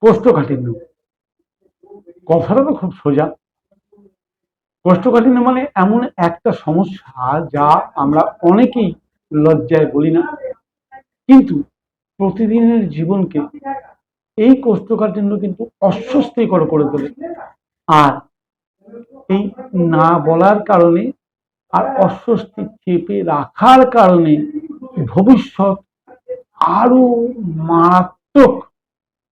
কোষ্ঠকাঠিন্য কথাটা তো খুব সোজা। কোষ্ঠকাঠিন্য মানে এমন একটা সমস্যা যা আমরা অনেকেই লজ্জায় বলি না, কিন্তু প্রতিদিনের জীবনকে এই কোষ্ঠকাঠিন্য কিন্তু অস্বস্তিকর করে তোলে। আর এই না বলার কারণে আর অস্বস্তি চেপে রাখার কারণে ভবিষ্যৎ আরো মারাত্মক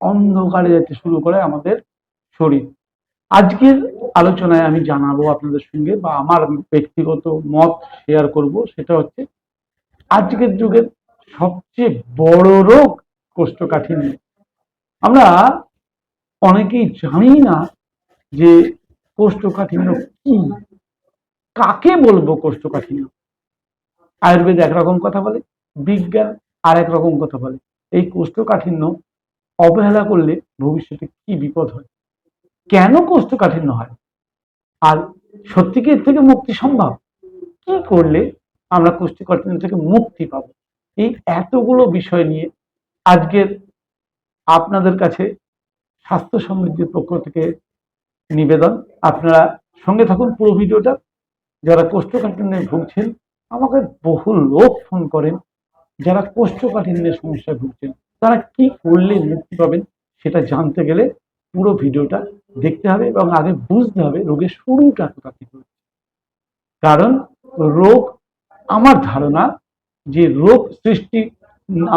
অন্ধকারে যেতে শুরু করে আমাদের শরীর। আজকের আলোচনায় আমি জানাবো আপনাদের সঙ্গে, বা আমার ব্যক্তিগত মত শেয়ার করব, সেটা হচ্ছে আজকের যুগের সবচেয়ে বড় রোগ কোষ্ঠকাঠিন্য। আমরা অনেকেই জানি না যে কোষ্ঠকাঠিন্য কি, কাকে বলবো কোষ্ঠকাঠিন্য। আয়ুর্বেদ একরকম কথা বলে, বিজ্ঞান আর এক রকম কথা বলে। এই কোষ্ঠকাঠিন্য অবহেলা করলে ভবিষ্যতে কি বিপদ হয়, কেন কোষ্ঠকাঠিন্য হয়, আর সত্যি কি এর থেকে মুক্তি সম্ভব, কি করলে আমরা কোষ্ঠকাঠিন্য থেকে মুক্তি পাবো, এই এতগুলো বিষয় নিয়ে আজকের আপনাদের কাছে স্বাস্থ্য সমৃদ্ধির পক্ষ থেকে নিবেদন। আপনারা সঙ্গে থাকুন পুরো ভিডিওটা। যারা কোষ্ঠকাঠিন্যে ভুগছেন, আমাকে বহু লোক ফোন করেন যারা কোষ্ঠকাঠিন্যের সমস্যায় ভুগছেন, তারা কি করলে মুক্তি পাবেন সেটা জানতে গেলে পুরো ভিডিওটা দেখতে হবে এবং আগে বুঝতে হবে রোগের শুরুটা কোথা থেকে হচ্ছে। কারণ রোগ, আমার ধারণা যে রোগ সৃষ্টি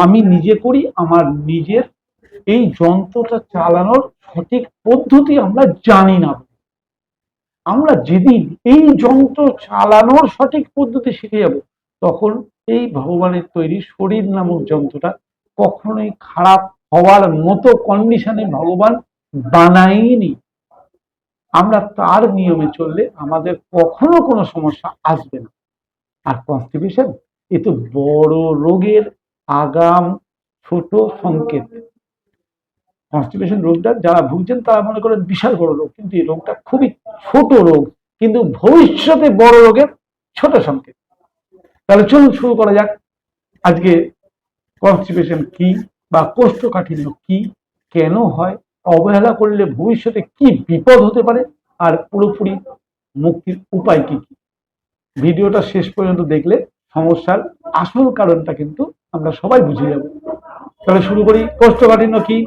আমি নিজে করি, আমার নিজের এই যন্ত্রটা চালানোর সঠিক পদ্ধতি আমরা জানি না। আমরা যেদিন এই যন্ত্র চালানোর সঠিক পদ্ধতি শিখে যাব, তখন এই ভগবানের তৈরি শরীর নামক যন্ত্রটা কখনোই খারাপ হওয়ার মতো কন্ডিশনে ভগবান বানায়নি। আমরা তার নিয়মে চললে আমাদের কখনো কোনো সমস্যা আসবে না। আর কনস্টিপেশন এ তো বড় রোগের আগাম ছোট সংকেত। কনস্টিপেশন রোগটা যারা ভুগছেন তারা মনে করেন বিশাল বড় রোগ, কিন্তু এই রোগটা খুবই ছোট রোগ, কিন্তু ভবিষ্যতে বড় রোগের ছোট সংকেত। তাহলে চলুন শুরু করা যাক। আজকে কনস্টিপেশন কি, বা কোষ্ঠকাঠিন্য কি, কেন হয়, অবহেলা করলে ভবিষ্যতে কি বিপদ হতে পারে, আর পুরোপুরি মুক্তির উপায় কি কি। ভিডিওটা শেষ পর্যন্ত দেখলে সমস্যার আসল কারণটা কিন্তু আমরা সবাই বুঝে যাব। তাহলে শুরু করি। কোষ্ঠকাঠিন্য কি?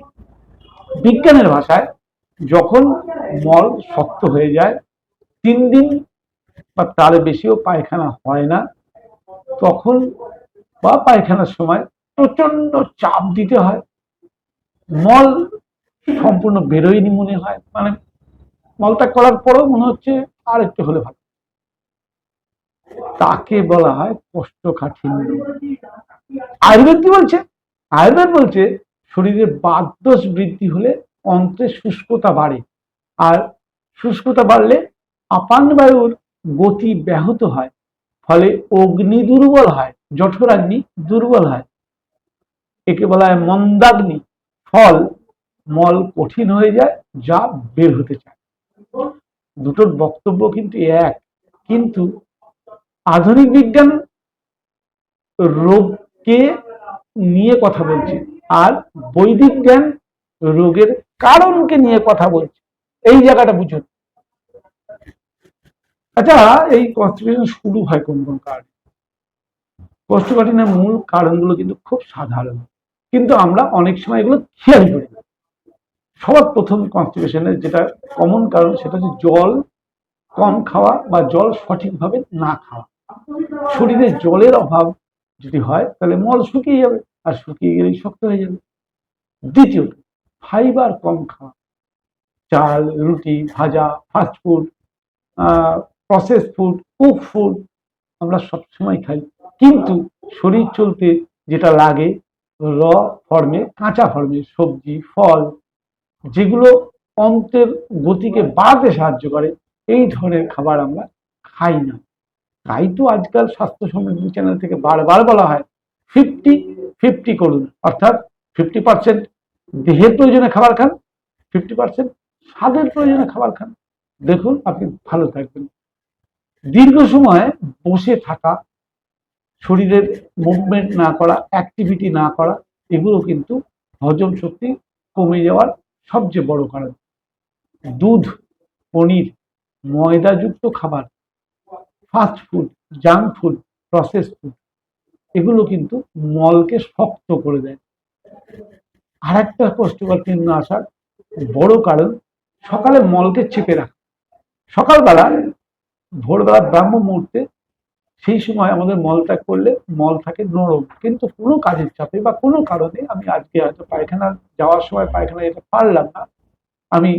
বিজ্ঞানের ভাষায় যখন মল শক্ত হয়ে যায়, 3 দিন বা তার বেশিও পায়খানা হয় না, তখন বা পায়খানার সময় প্রচন্ড চাপ দিতে হয়, মল সম্পূর্ণ বেরোয়নি মনে হয়, মানে মলটা করার পরেও মনে হচ্ছে আর একটু হলে ভালো, তাকে বলা হয় কোষ্ঠকাঠিন্য। আয়ুর্বেদ কি বলছে? আয়ুর্বেদ বলছে শরীরে বাতদোষ বৃদ্ধি হলে অন্ত্রে শুষ্কতা বাড়ে, আর শুষ্কতা বাড়লে আপান বায়ুর গতি ব্যাহত হয়, ফলে অগ্নি দুর্বল হয়, জঠরাগ্নি দুর্বল হয়, একে বলা হয় মন্দাগ্নি। ফল মল কঠিন হয়ে যায়, যা বের হতে চায়। দুটোর বক্তব্য কিন্তু এক, কিন্তু আধুনিক বিজ্ঞান রোগকে নিয়ে কথা বলছে, আর বৈদিক জ্ঞান রোগের কারণকে নিয়ে কথা বলছে। এই জায়গাটা বুঝুন। আচ্ছা, এই কনস্টিপেশন শুরু হয় কোন কোন কারণে? কোষ্ঠকাঠিন্যের মূল কারণগুলো কিন্তু খুব সাধারণ, কিন্তু আমরা অনেক সময় এগুলো খেয়াল করি না। সবার প্রথম কনস্টিপেশনের যেটা কমন কারণ, সেটা হচ্ছে জল কম খাওয়া বা জল সঠিকভাবে না খাওয়া। শরীরে জলের অভাব যদি হয় তাহলে মল শুকিয়ে যাবে, আর শুকিয়ে গেলেই শক্ত হয়ে যাবে। দ্বিতীয়ত, ফাইবার কম খাওয়া, চাল, রুটি, ভাজা, fast food, process food, cook food আমরা সবসময় খাই, কিন্তু শরীর চলতে যেটা লাগে র ফর্মে, কাঁচা ফর্মে সবজি, ফল, যেগুলো অন্ত্রের গতিকে বাড়াতে সাহায্য করে, এই ধরনের খাবার আমরা খাই না। তাই তো আজকাল স্বাস্থ্য সমৃদ্ধি চ্যানেল থেকে বারবার বলা হয় 50-50 করুন, অর্থাৎ 50% দেহের প্রয়োজনে খাবার খান, 50% স্বাদের প্রয়োজনে খাবার খান। দেখুন আপনি ভালো থাকবেন। দীর্ঘ সময় বসে থাকা, শরীরের মুভমেন্ট না করা, অ্যাক্টিভিটি না করা, এগুলো কিন্তু হজম শক্তি কমে যাওয়ার সবচেয়ে বড় কারণ। দুধ, পনির, ময়দাযুক্ত খাবার, fast food, junk food, process food, এগুলো কিন্তু মলকে শক্ত করে দেয়। আর একটা কোষ্ঠকাঠিন্য আসার বড় কারণ, সকালে মলকে চেপে রাখা। সকালবেলা, ভোরবেলা ব্রাহ্ম মুহূর্তে, সেই সময় আমাদের মলত্যাগ করলে মল থাকে নরম, কিন্তু কোনো কাজের চাপে বা কোনো কারণে আমি আজকে হয়তো পায়খানা যাওয়ার সময় পায়খানা যেতে পারলাম না, আমি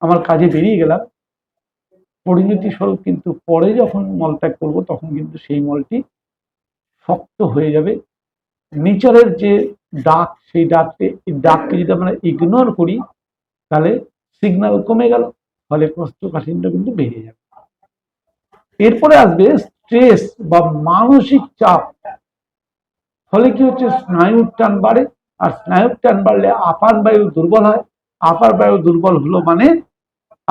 আমার কাজে বেরিয়ে গেলাম, পরিণতি স্বরূপ কিন্তু পরে যখন মলত্যাগ করব তখন কিন্তু সেই মলটি শক্ত হয়ে যাবে। নেচারের যে ডাক, সেই ডাককে যদি আমরা ইগনোর করি তাহলে সিগন্যাল কমে গেল, ফলে কোষ্ঠকাঠিন্য কিন্তু বেড়ে যাবে। এরপরে আসবে স্ট্রেস বা মানসিক চাপ। ফলে কি হচ্ছে, স্নায়ুর টান বাড়ে, আর স্নায়ুর টান বাড়লে আপান বায়ু দুর্বল হয়। আপার বায়ু দুর্বল হলো মানে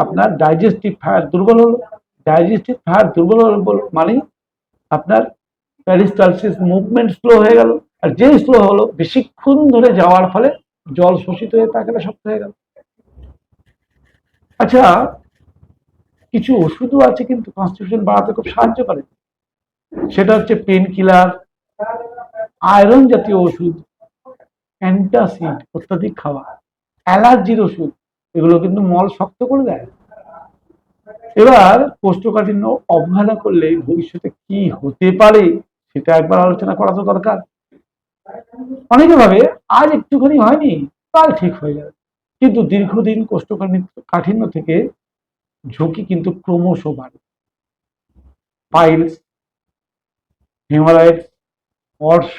আপনার ডাইজেস্টিভ ফায়ার দুর্বল হলো। ডাইজেস্টিভ ফায়ার দুর্বল হলো মানে আপনার প্যারিস্টালসিস মুভমেন্ট স্লো হয়ে গেল। আর যে স্লো হলো, বেশিক্ষণ ধরে যাওয়ার ফলে জল শোষিত হয়ে পায়খানা শক্ত হয়ে গেল। আচ্ছা, কিছু ওষুধও আছে কিন্তু কনস্টিটিউশন বাড়াতে খুব সাহায্য করে। সেটা হচ্ছে পেন কিলার, আয়রন জাতীয় ওষুধ, অ্যান্টাসিড অত্যাধিক খাওয়া, অ্যালার্জির ওষুধ, এগুলো কিন্তু মল শক্ত করে দেয়। এবার কোষ্ঠকাঠিন্য অবহেলা করলে ভবিষ্যতে কি হতে পারে সেটা একবার আলোচনা করা তো দরকার। অনেকে ভাবে আজ একটুখানি হয়নি, কাল ঠিক হয়ে যাবে, কিন্তু দীর্ঘদিন কোষ্ঠকাঠিন্য থেকে ঝুঁকি কিন্তু ক্রমশ বাড়ে। পাইলস, হিমোরয়েডস, অর্শ,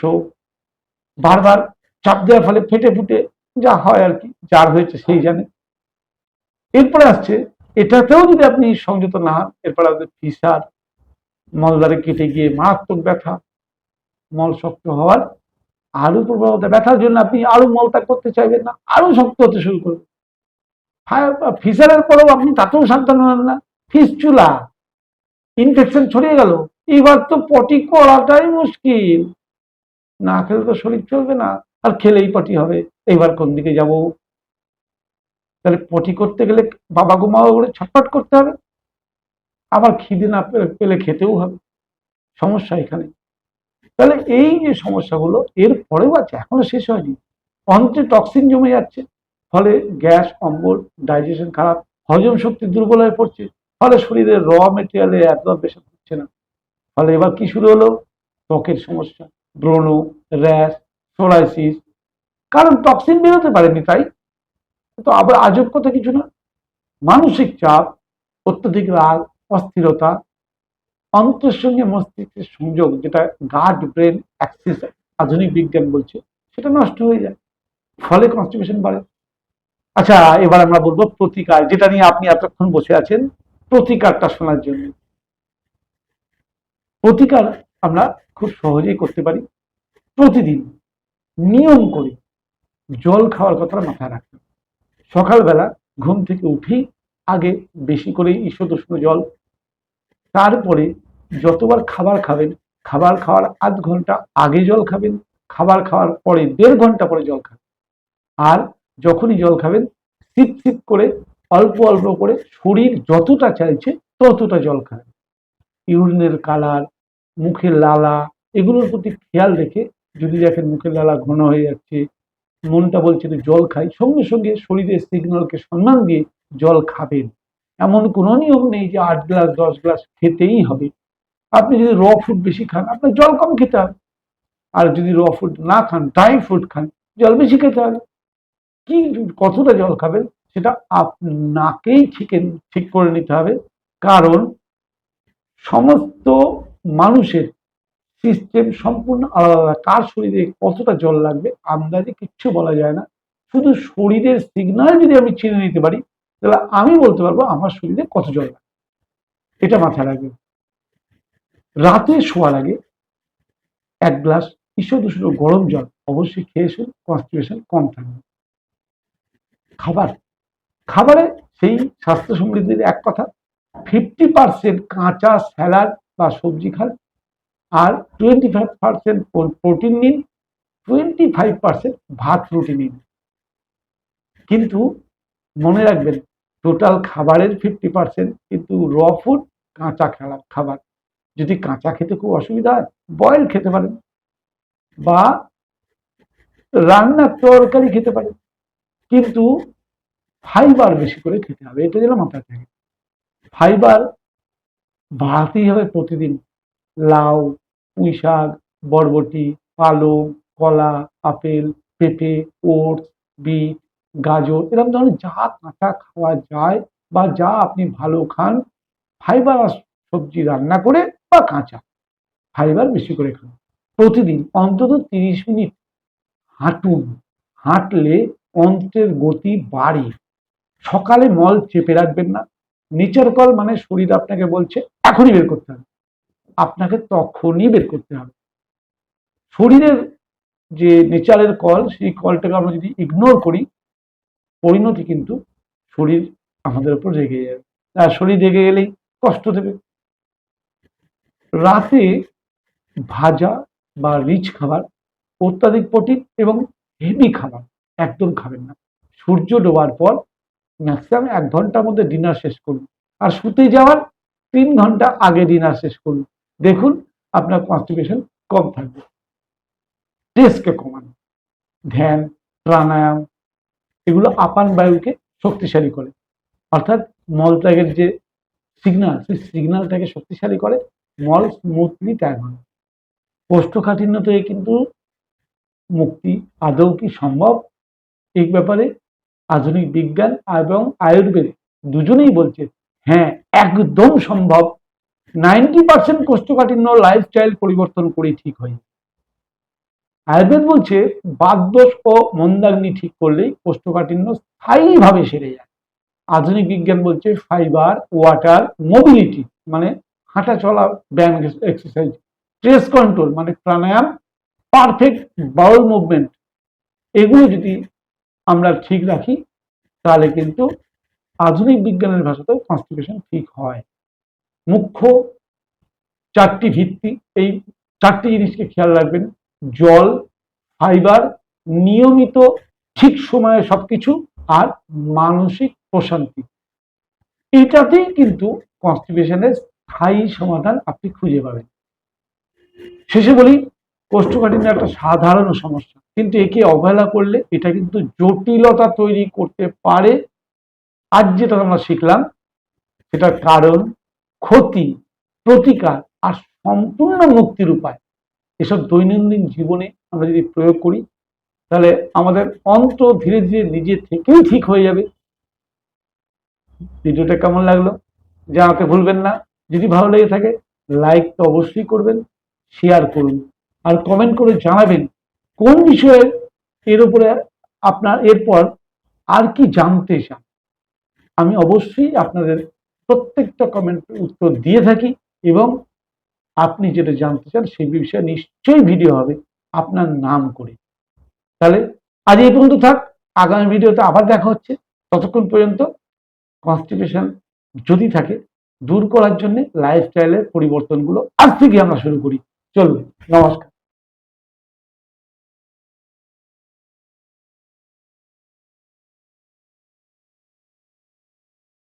বারবার চাপ দেওয়ার ফলে ফেটে ফুটে যা হয় আর কি, যার হয়েছে সেই জানে। এরপরে আসছে, এটাতেও যদি আপনি সংযত না হন, এরপরে আসবে ফিসার, মলদ্বারে কেটে গিয়ে মারাত্মক ব্যথা, মল শক্ত হওয়ার আরো প্রবণতা। ব্যথার জন্য আপনি আরো মলত্যাগ করতে চাইবেন না, আরো শক্ত হতে শুরু করবেন। ফিসারের পরেও আপনি তাতেও সাবধান হন না, ফিসচুলা, ইনফেকশন ছড়িয়ে গেল, এবার তো পটি করাটাই মুশকিল। না খেলে তো শরীর চলবে না, আর খেলেই পটি হবে, এইবার কোন দিকে যাব? তাহলে পটি করতে গেলে বাবা গোমা করে ছটফট করতে হবে, আবার খিদে না পেলে খেতেও হবে। সমস্যা এখানে। তাহলে এই যে সমস্যাগুলো এর পরেও আছে, এখনো শেষ হয়নি। অন্ত্রে টক্সিন জমে যাচ্ছে, ফলে গ্যাস, অম্বল, ডাইজেশন খারাপ, হজম শক্তি দুর্বল হয়ে পড়ছে, ফলে শরীরের র মেটেরিয়ালের অ্যাবজর্বেশন হচ্ছে না। ফলে এবার কি শুরু হলো? ত্বকের সমস্যা, ব্রণ, র্যাশ, সোরাইসিস। কারণ টক্সিন বেরোতে পারেনি, তাই তো আবার আজব কথা কিছু না। মানসিক চাপ, অত্যধিক রাগ, অস্থিরতা, অন্তর সঙ্গে মস্তিষ্কের সংযোগ, যেটা গাট ব্রেন অ্যাক্সিস আধুনিক বিজ্ঞান বলছে, সেটা নষ্ট হয়ে যায়, ফলে কনস্টিপেশন বাড়ে। আচ্ছা, এবার আমরা বলবো প্রতিকার, যেটা নিয়ে আপনি এতক্ষণ বসে আছেন প্রতিকারটা শোনার জন্য। প্রতিকার আমরা খুব সহজেই করতে পারি। প্রতিদিন নিয়ম করে জল খাওয়ার কথা মাথায় রাখতে হবে। সকালবেলা ঘুম থেকে উঠেই আগে বেশি করে ঈষদ উষ্ণ জল, তারপরে যতবার খাবার খাবেন, খাবার খাওয়ার আধ ঘন্টা আগে জল খাবেন, খাবার খাওয়ার পরে 1.5 ঘন্টা পরে জল খাবেন। আর যখনই জল খাবেন, সিপ সিপ করে অল্প অল্প করে শরীর যতটা চাইছে ততটা জল খাবেন। ইউরিনের কালার, মুখের লালা, এগুলোর প্রতি খেয়াল রেখে যদি দেখেন মুখের লালা ঘন হয়ে যাচ্ছে, মনটা বলছে যে জল খাই, সঙ্গে সঙ্গে শরীরের সিগন্যালকে সম্মান দিয়ে জল খাবেন। এমন কোনো নিয়ম নেই যে 8 গ্লাস 10 গ্লাস খেতেই হবে। আপনি যদি র ফুড বেশি খান, আপনার জল কম খেতে হবে। আর যদি র ফুড না খান, ড্রাই ফুড খান, জল বেশি খেতে হবে। কি কতটা জল খাবেন সেটা আপনাকেই ঠিক করে নিতে হবে। কারণ সমস্ত মানুষের সিস্টেম সম্পূর্ণ আলাদা। কার শরীরে কতটা জল লাগবে আন্দাজে কিচ্ছু বলা যায় না। শুধু শরীরের সিগন্যাল যদি আমি চিনে নিতে পারি, তাহলে আমি বলতে পারবো আমার শরীরে কত জল লাগবে। এটা মাথায় রাখবেন। রাতে শোয়ার আগে 1 গ্লাস ঈষদ উষ্ণ গরম জল অবশ্যই খেয়ে শুন, কনস্টিপেশন কম থাকবে। খাবারে সেই স্বাস্থ্য সমৃদ্ধির এক কথা, 50% কাঁচা স্যালাড বা সবজি খান, আর 25% প্রোটিন নিন, 25% ভাত রুটি নিন। কিন্তু মনে রাখবেন, টোটাল খাবারের 50% কিন্তু র ফুড, কাঁচা খাবার। যদি কাঁচা খেতে খুব অসুবিধা হয়, বয়েল খেতে পারেন বা রান্নার তরকারি খেতে পারেন, কিন্তু ফাইবার বেশি করে খেতে হবে, এটা যেন মাথায় থাকে। ফাইবার বাড়াতেই হবে প্রতিদিন। লাউ, পুঁই শাক, বরবটি, পালং, কলা, আপেল, পেঁপে, ওটস, বিট, গাজর, এরকম ধরনের যা কাঁচা খাওয়া যায় বা যা আপনি ভালো খান, ফাইবার সবজি রান্না করে বা কাঁচা, ফাইবার বেশি করে খান। প্রতিদিন অন্তত 30 মিনিট হাঁটুন। হাঁটলে অন্ত্রের গতি বাড়ে। সকালে মল চেপে রাখবেন না। নেচার কল মানে শরীর আপনাকে বলছে এখনই বের করতে হবে, আপনাকে তখনই বের করতে হবে। শরীরের যে নেচারের কল, সেই কলটাকে আমরা যদি ইগনোর করি, পরিণতি কিন্তু শরীর আমাদের উপর রেগে যাবে। আর শরীর রেগে গেলেই কষ্ট দেবে। রাতে ভাজা বা রিচ খাবার, অত্যাধিক প্রোটিন এবং হেভি খাবার একদম খাবেন না। সূর্য ডোবার পর ম্যাক্সিমাম 1 ঘন্টার মধ্যে ডিনার শেষ করুন, আর শুতে যাওয়ার 3 ঘন্টা আগে ডিনার শেষ করুন। দেখুন আপনার কনস্টিপেশন কম থাকবে। স্ট্রেসকে কমান। ধ্যান, প্রাণায়াম, এগুলো আপান বায়ুকে শক্তিশালী করে, অর্থাৎ মলত্যাগের যে সিগন্যাল, সেই সিগন্যালটাকে শক্তিশালী করে, মল স্মুথলি ত্যাগ হয়। কোষ্ঠকাঠিন্য থেকে কিন্তু মুক্তি আদৌ কি সম্ভব? এই ব্যাপারে আধুনিক বিজ্ঞান এবং আয়ুর্বেদ দুজনেই বলছে হ্যাঁ, একদম সম্ভব। 90% কোষ্ঠকাঠিন্য লাইফস্টাইল পরিবর্তন করে ঠিক হয়। আয়ুর্বেদ বলছে বাতদোষ ও মন্দাগ্নি ঠিক করলেই কোষ্ঠকাঠিন্য স্থায়ীভাবে সেরে যায়। আধুনিক বিজ্ঞান বলছে ফাইবার, ওয়াটার, মোবিলিটি মানে হাঁটা চলা, ব্যায়াম, এক্সারসাইজ, স্ট্রেস কন্ট্রোল মানে প্রাণায়াম, পারফেক্ট বাউল মুভমেন্ট, এগুলো যদি আমরা ঠিক রাখি, তাহলে কিন্তু আধুনিক বিজ্ঞানের ভাষাতেও কনস্টিপেশন ঠিক হয়। মুখ্য 4টি ভিত্তি, এই 4টি জিনিসকে খেয়াল রাখবেন: জল, ফাইবার, নিয়মিত ঠিক সময়ে সবকিছু, আর মানসিক প্রশান্তি। এটাতেই কিন্তু কনস্টিপেশনের স্থায়ী সমাধান আপনি খুঁজে পাবেন। শেষে বলি, কোষ্ঠকাঠিন্য একটা সাধারণ সমস্যা, কিন্তু একে অবহেলা করলে এটা কিন্তু জটিলতা তৈরি করতে পারে। আজ যেটা আমরা শিখলাম, সেটার কারণ, ক্ষতি, প্রতিকার আর সম্পূর্ণ মুক্তির উপায়, এসব দৈনন্দিন জীবনে আমরা যদি প্রয়োগ করি, তাহলে আমাদের অন্তর ধীরে ধীরে নিজে থেকেই ঠিক হয়ে যাবে। ভিডিওটা কেমন লাগলো জানাতে ভুলবেন না। যদি ভালো লেগে থাকে, লাইক তো অবশ্যই করবেন, শেয়ার করুন, আর কমেন্ট করে জানাবেন কোন বিষয়ে এর উপরে আপনার এরপর আর কি জানতে চান। আমি অবশ্যই আপনাদের প্রত্যেকটা কমেন্টের উত্তর দিয়ে থাকি, এবং আপনি যেটা জানতে চান সেই বিষয়ে নিশ্চয়ই ভিডিও হবে আপনার নাম করে। তাহলে আজ এই পর্যন্ত থাক, আগামী ভিডিওতে আবার দেখা হচ্ছে। ততক্ষণ পর্যন্ত কনস্টিপেশন যদি থাকে, দূর করার জন্য লাইফস্টাইলের পরিবর্তনগুলো আজ থেকে আমরা শুরু করি। চলুন, নমস্কার।